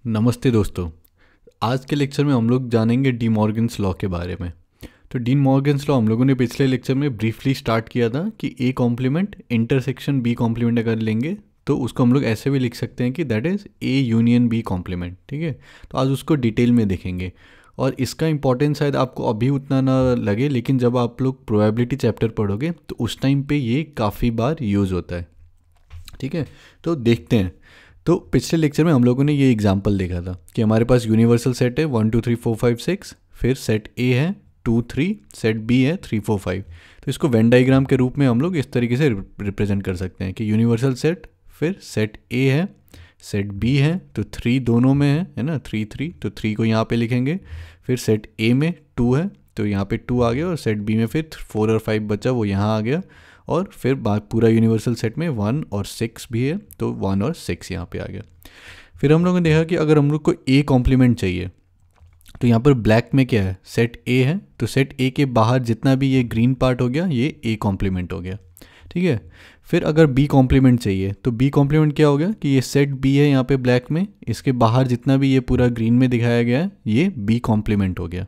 नमस्ते दोस्तों। आज के लेक्चर में हम लोग जानेंगे डी मॉर्गन्स लॉ के बारे में। तो डी मॉर्गन्स लॉ हम लोगों ने पिछले लेक्चर में ब्रीफली स्टार्ट किया था कि A complement intersection B complement अगर लेंगे तो उसको हम लोग ऐसे भी लिख सकते हैं कि that is A union B complement. ठीक है, तो आज उसको डिटेल में देखेंगे और इसका इंपॉर्टेंस शायद आपको अभी उतना ना लगे, लेकिन जब आप लोग प्रोबेबिलिटी चैप्टर पढ़ोगे तो उस टाइम पे ये काफ़ी बार यूज़ होता है। ठीक है, तो देखते हैं। तो पिछले लेक्चर में हम लोगों ने ये एग्जांपल देखा था कि हमारे पास यूनिवर्सल सेट है 1 2 3 4 5 6, फिर सेट ए है 2 3, सेट बी है 3 4 5। तो इसको वेन डाइग्राम के रूप में हम लोग इस तरीके से रिप्रेजेंट कर सकते हैं कि यूनिवर्सल सेट, फिर सेट ए है, सेट बी है, तो 3 दोनों में है ना, 3 3, तो 3 को यहाँ पे लिखेंगे। फिर सेट ए में 2 है तो यहाँ पे 2 आ गया, और सेट बी में फिर 4 और 5 बचा, वो यहाँ आ गया। और फिर पूरा यूनिवर्सल सेट में 1 और 6 भी है तो 1 और 6 यहाँ पे आ गया। फिर हम लोगों ने देखा कि अगर हम लोग को ए कॉम्प्लीमेंट चाहिए तो यहाँ पर ब्लैक में क्या है, सेट ए है, तो सेट ए के बाहर जितना भी ये ग्रीन पार्ट हो गया ये ए कॉम्प्लीमेंट हो गया। ठीक है, फिर अगर बी कॉम्प्लीमेंट चाहिए तो बी कॉम्प्लीमेंट क्या हो गया कि ये सेट बी है यहाँ पे ब्लैक में, इसके बाहर जितना भी ये पूरा ग्रीन में दिखाया गया है ये बी कॉम्प्लीमेंट हो गया।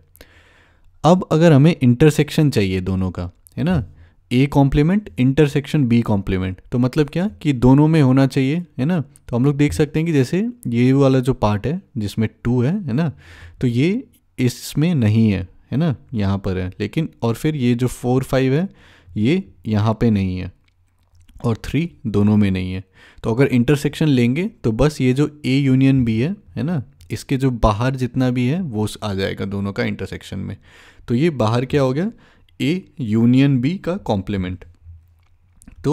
अब अगर हमें इंटरसेक्शन चाहिए दोनों का, है ना, A complement intersection B complement, तो मतलब क्या कि दोनों में होना चाहिए, है ना। तो हम लोग देख सकते हैं कि जैसे ये वाला जो पार्ट है जिसमें 2 है ना, तो ये इसमें नहीं है ना, यहाँ पर है, लेकिन और फिर ये जो 4 5 है ये यहाँ पे नहीं है, और 3 दोनों में नहीं है। तो अगर इंटरसेक्शन लेंगे तो बस ये जो ए यूनियन बी है ना, इसके जो बाहर जितना भी है वो आ जाएगा दोनों का इंटरसेक्शन में। तो ये बाहर क्या हो गया, ए यूनियन बी का कॉम्प्लीमेंट। तो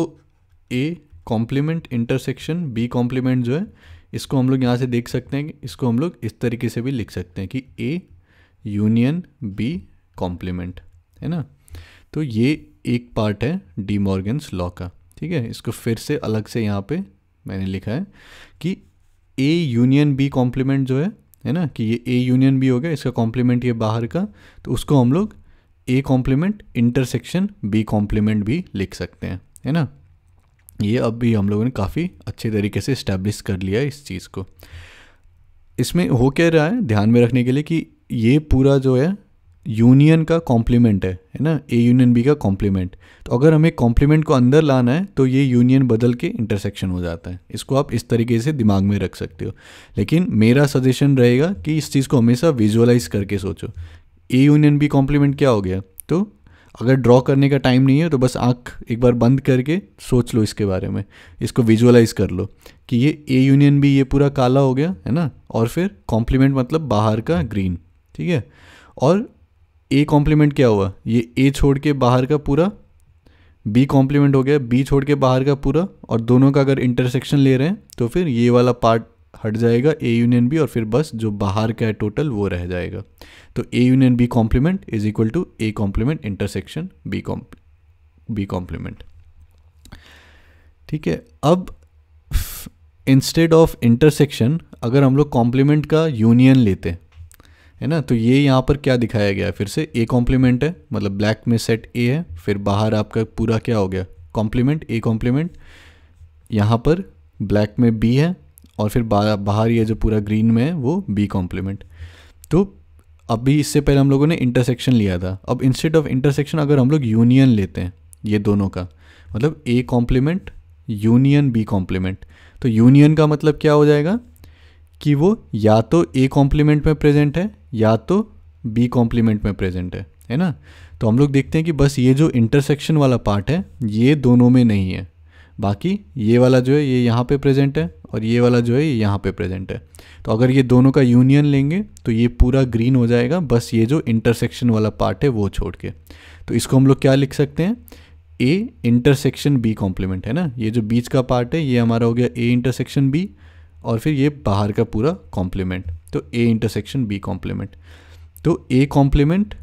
A complement intersection B complement जो है, इसको हम लोग यहाँ से देख सकते हैं कि इसको हम लोग इस तरीके से भी लिख सकते हैं कि ए यूनियन बी कॉम्प्लीमेंट, है ना। तो ये एक पार्ट है डी मॉर्गन्स लॉ का। ठीक है, इसको फिर से अलग से यहाँ पे मैंने लिखा है कि ए यूनियन बी कॉम्प्लीमेंट जो है ना, कि ये ए यूनियन बी हो गया, इसका कॉम्प्लीमेंट ये बाहर का, तो उसको हम लोग A complement intersection B complement भी लिख सकते हैं, है ना। ये अब भी हम लोगों ने काफ़ी अच्छे तरीके से इस्टेब्लिश कर लिया है इस चीज़ को। इसमें हो क्या रहा है ध्यान में रखने के लिए कि ये पूरा जो है यूनियन का कॉम्प्लीमेंट है ना, ए यूनियन बी का कॉम्प्लीमेंट। तो अगर हमें कॉम्प्लीमेंट को अंदर लाना है तो ये यूनियन बदल के इंटरसेक्शन हो जाता है। इसको आप इस तरीके से दिमाग में रख सकते हो, लेकिन मेरा सजेशन रहेगा कि इस चीज़ को हमेशा विजुअलाइज करके सोचो। ए यूनियन बी कॉम्प्लीमेंट क्या हो गया, तो अगर ड्रॉ करने का टाइम नहीं है तो बस आँख एक बार बंद करके सोच लो इसके बारे में, इसको विजुअलाइज कर लो कि ये ए यूनियन बी ये पूरा काला हो गया, है ना, और फिर कॉम्प्लीमेंट मतलब बाहर का ग्रीन। ठीक है, और ए कॉम्प्लीमेंट क्या हुआ, ये ए छोड़ के बाहर का पूरा बी कॉम्प्लीमेंट हो गया, बी छोड़ के बाहर का पूरा, और दोनों का अगर इंटरसेक्शन ले रहे हैं तो फिर ये वाला पार्ट हट जाएगा ए यूनियन बी, और फिर बस जो बाहर का है टोटल वो रह जाएगा। तो A union B complement is equal to A complement intersection B complement. ठीक है, अब इंस्टेड ऑफ इंटरसेक्शन अगर हम लोग कॉम्प्लीमेंट का यूनियन लेते हैं, है ना, तो ये यहाँ पर क्या दिखाया गया है, फिर से ए कॉम्प्लीमेंट है, मतलब ब्लैक में सेट ए है, फिर बाहर आपका पूरा क्या हो गया कॉम्प्लीमेंट ए कॉम्प्लीमेंट, यहाँ पर ब्लैक में बी है, और फिर बाहर ये जो पूरा ग्रीन में है वो बी कॉम्प्लीमेंट। तो अभी इससे पहले हम लोगों ने इंटरसेक्शन लिया था, अब इंस्टेड ऑफ इंटरसेक्शन अगर हम लोग यूनियन लेते हैं ये दोनों का, मतलब A complement union B complement, तो यूनियन का मतलब क्या हो जाएगा कि वो या तो ए कॉम्प्लीमेंट में प्रेजेंट है या तो बी कॉम्प्लीमेंट में प्रेजेंट है ना। तो हम लोग देखते हैं कि बस ये जो इंटरसेक्शन वाला पार्ट है ये दोनों में नहीं है, बाकी ये वाला जो है ये यहाँ पे प्रेजेंट है, और ये वाला जो है ये यहाँ पे प्रेजेंट है। तो अगर ये दोनों का यूनियन लेंगे तो ये पूरा ग्रीन हो जाएगा, बस ये जो इंटरसेक्शन वाला पार्ट है वो छोड़ के। तो इसको हम लोग क्या लिख सकते हैं, ए इंटरसेक्शन बी कॉम्प्लीमेंट, है ना। ये जो बीच का पार्ट है ये हमारा हो गया ए इंटरसेक्शन बी, और फिर ये बाहर का पूरा कॉम्प्लीमेंट, तो ए इंटरसेक्शन बी कॉम्प्लीमेंट। तो A complement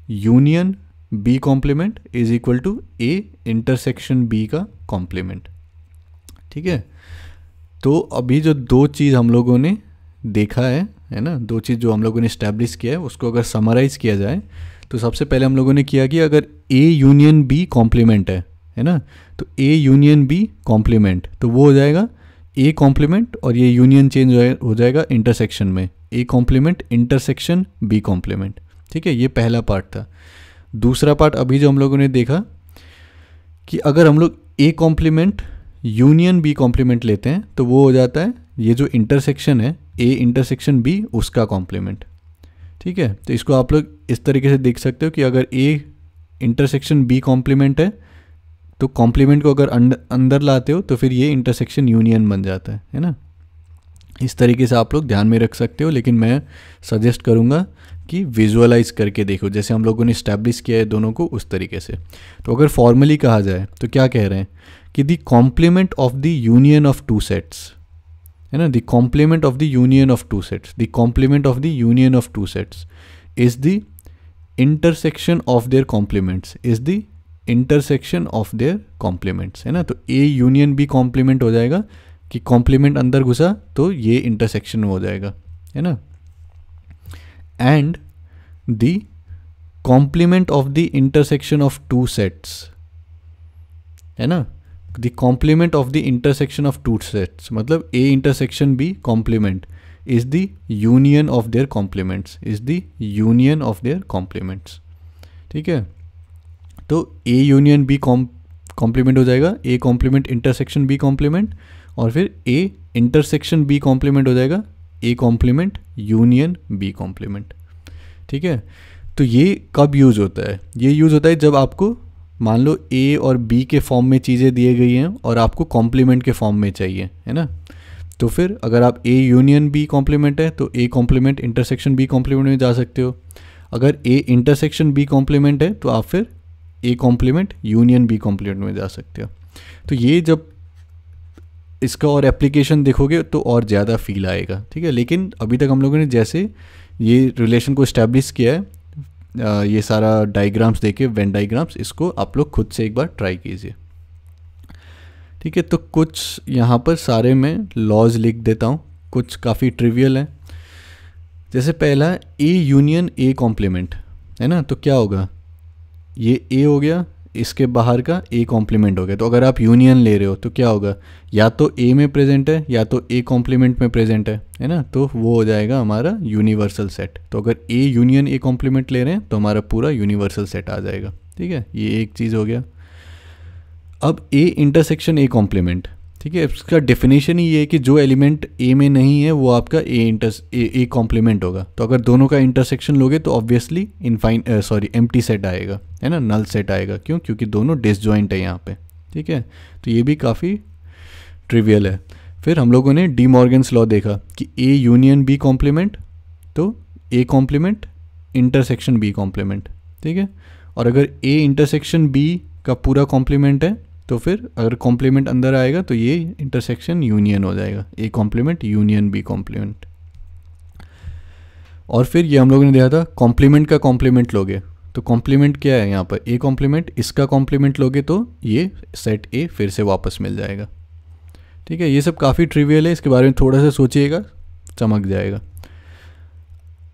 union B complement is equal to A intersection B का कॉम्प्लीमेंट। ठीक है, तो अभी जो दो चीज़ हम लोगों ने देखा है ना, दो चीज़ जो हम लोगों ने इस्टेब्लिश किया है उसको अगर समराइज़ किया जाए तो सबसे पहले हम लोगों ने किया कि अगर ए यूनियन बी कॉम्प्लीमेंट है ना, तो ए यूनियन बी कॉम्प्लीमेंट तो वो हो जाएगा ए कॉम्प्लीमेंट और ये यूनियन चेंज हो जाएगा इंटरसेक्शन में, A complement intersection B complement. ठीक है, ये पहला पार्ट था। दूसरा पार्ट अभी जो हम लोगों ने देखा कि अगर हम लोग A complement union B complement लेते हैं तो वो हो जाता है ये जो इंटरसेक्शन है ए इंटरसेक्शन बी उसका कॉम्प्लीमेंट। ठीक है, तो इसको आप लोग इस तरीके से देख सकते हो कि अगर ए इंटरसेक्शन बी कॉम्प्लीमेंट है तो कॉम्प्लीमेंट को अगर अंदर लाते हो तो फिर ये इंटरसेक्शन यूनियन बन जाता है ना। इस तरीके से आप लोग ध्यान में रख सकते हो, लेकिन मैं सजेस्ट करूँगा कि विजुअलाइज करके देखो, जैसे हम लोगों ने इस्टेब्लिश किया है दोनों को उस तरीके से। तो अगर फॉर्मली कहा जाए तो क्या कह रहे हैं कि the complement of the union of two sets, है ना, the complement of the union of two sets, the complement of the union of two sets is the intersection of their complements, is the intersection of their complements, है ना। तो A union B complement हो जाएगा कि complement अंदर घुसा तो ये इंटरसेक्शन हो जाएगा, है ना। And the complement of the intersection of two sets, है ना, the complement of the intersection of two sets मतलब A intersection B complement is the union of their complements, is the union of their complements. ठीक है, तो A union B complement हो जाएगा, A complement intersection B complement, और फिर A intersection B complement हो जाएगा A complement union B complement. ठीक है, तो ये कब यूज़ होता है? ये यूज़ होता है जब आपको मान लो ए और बी के फॉर्म में चीज़ें दिए गई हैं और आपको कॉम्प्लीमेंट के फॉर्म में चाहिए, है ना। तो फिर अगर आप ए यूनियन बी कॉम्प्लीमेंट है तो A complement intersection B complement में जा सकते हो। अगर ए इंटरसेक्शन बी कॉम्प्लीमेंट है तो आप फिर A complement union B complement में जा सकते हो। तो ये जब इसका और एप्लीकेशन देखोगे तो और ज़्यादा फील आएगा। ठीक है, लेकिन अभी तक हम लोगों ने जैसे ये रिलेशन को इस्टेब्लिश किया है, ये सारा डायग्राम्स देके वेन डायग्राम्स, इसको आप लोग खुद से एक बार ट्राई कीजिए। ठीक है, तो कुछ यहाँ पर सारे मैं लॉज लिख देता हूँ, कुछ काफ़ी ट्रिवियल हैं। जैसे पहला ए यूनियन ए कॉम्प्लीमेंट, है ना, तो क्या होगा, ये ए हो गया, इसके बाहर का ए कॉम्प्लीमेंट हो गया। तो अगर आप यूनियन ले रहे हो तो क्या होगा, या तो ए में प्रेजेंट है या तो ए कॉम्प्लीमेंट में प्रेजेंट है ना, तो वो हो जाएगा हमारा यूनिवर्सल सेट। तो अगर ए यूनियन ए कॉम्प्लीमेंट ले रहे हैं तो हमारा पूरा यूनिवर्सल सेट आ जाएगा। ठीक है, ये एक चीज़ हो गया। अब ए इंटरसेक्शन ए कॉम्प्लीमेंट, ठीक है, इसका डेफिनेशन ही ये है कि जो एलिमेंट ए में नहीं है वो आपका ए कॉम्प्लीमेंट होगा। तो अगर दोनों का इंटरसेक्शन लोगे तो ऑब्वियसली एम्प्टी सेट आएगा, है ना, नल सेट आएगा। क्यों? क्योंकि दोनों डिसजॉइंट है यहाँ पे। ठीक है, तो ये भी काफ़ी ट्रिवियल है। फिर हम लोगों ने डी मॉर्गन्स लॉ देखा कि ए यूनियन बी कॉम्प्लीमेंट, तो A complement intersection B complement. ठीक है, और अगर ए इंटरसेक्शन बी का पूरा कॉम्प्लीमेंट है तो फिर अगर कॉम्प्लीमेंट अंदर आएगा तो ये इंटरसेक्शन यूनियन हो जाएगा, A complement union B complement. और फिर ये हम लोगों ने देखा था कॉम्प्लीमेंट का कॉम्प्लीमेंट लोगे तो कॉम्प्लीमेंट क्या है यहाँ पर, ए कॉम्प्लीमेंट, इसका कॉम्प्लीमेंट लोगे तो ये सेट ए फिर से वापस मिल जाएगा। ठीक है, ये सब काफ़ी ट्रिवियल है, इसके बारे में थोड़ा सा सोचिएगा, चमक जाएगा।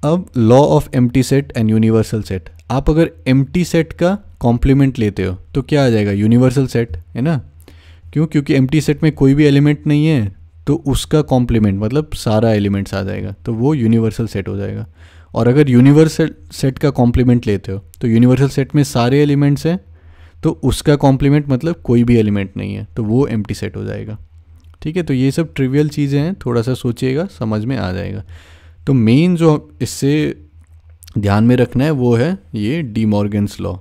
अब law of empty set and universal set, आप अगर एम्प्टी सेट का कॉम्प्लीमेंट लेते हो तो क्या आ जाएगा, यूनिवर्सल सेट, है ना। क्यों? क्योंकि एम्प्टी सेट में कोई भी एलिमेंट नहीं है तो उसका कॉम्प्लीमेंट मतलब सारा एलिमेंट्स आ जाएगा, तो वो यूनिवर्सल सेट हो जाएगा। और अगर यूनिवर्सल सेट का कॉम्प्लीमेंट लेते हो तो यूनिवर्सल सेट में सारे एलिमेंट्स हैं तो उसका कॉम्प्लीमेंट मतलब कोई भी एलिमेंट नहीं है, तो वो एम्प्टी सेट हो जाएगा। ठीक है, तो ये सब ट्रिवियल चीज़ें हैं, थोड़ा सा सोचिएगा, समझ में आ जाएगा। तो मेन जो इससे ध्यान में रखना है वो है ये डी मॉर्गन्स लॉ।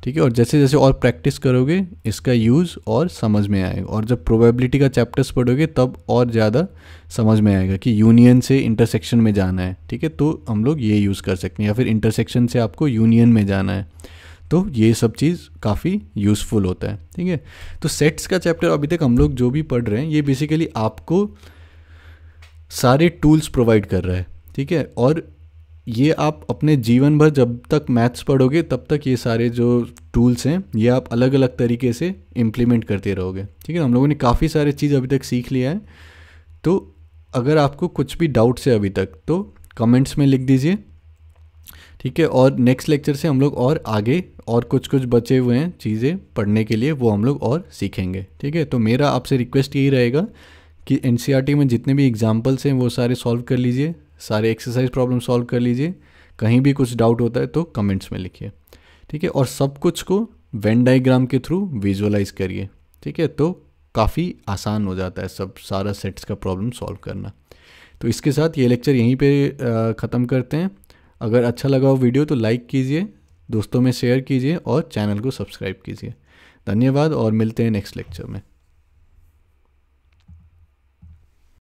ठीक है, और जैसे जैसे और प्रैक्टिस करोगे इसका यूज़ और समझ में आएगा, और जब प्रोबेबिलिटी का चैप्टर्स पढ़ोगे तब और ज़्यादा समझ में आएगा कि यूनियन से इंटरसेक्शन में जाना है। ठीक है, तो हम लोग ये यूज़ कर सकते हैं, या फिर इंटरसेक्शन से आपको यूनियन में जाना है, तो ये सब चीज़ काफ़ी यूज़फुल होता है। ठीक है, तो सेट्स का चैप्टर अभी तक हम लोग जो भी पढ़ रहे हैं ये बेसिकली आपको सारे टूल्स प्रोवाइड कर रहा है। ठीक है, और ये आप अपने जीवन भर जब तक मैथ्स पढ़ोगे तब तक ये सारे जो टूल्स हैं ये आप अलग अलग तरीके से इम्प्लीमेंट करते रहोगे। ठीक है, हम लोगों ने काफ़ी सारे चीज़ अभी तक सीख लिया है। तो अगर आपको कुछ भी डाउट्स है अभी तक तो कमेंट्स में लिख दीजिए। ठीक है, और नेक्स्ट लेक्चर से हम लोग और आगे और कुछ बचे हुए हैं चीज़ें पढ़ने के लिए, वो हम लोग और सीखेंगे। ठीक है, तो मेरा आपसे रिक्वेस्ट यही रहेगा कि एनसीईआरटी में जितने भी एग्जाम्पल्स हैं वो सारे सॉल्व कर लीजिए, सारे एक्सरसाइज प्रॉब्लम सॉल्व कर लीजिए। कहीं भी कुछ डाउट होता है तो कमेंट्स में लिखिए, ठीक है। और सब कुछ को वेन डायग्राम के थ्रू विजुअलाइज करिए, ठीक है। तो काफ़ी आसान हो जाता है सब सारा सेट्स का प्रॉब्लम सॉल्व करना। तो इसके साथ ये लेक्चर यहीं पे ख़त्म करते हैं। अगर अच्छा लगा हो वीडियो तो लाइक कीजिए, दोस्तों में शेयर कीजिए और चैनल को सब्सक्राइब कीजिए। धन्यवाद और मिलते हैं नेक्स्ट लेक्चर में।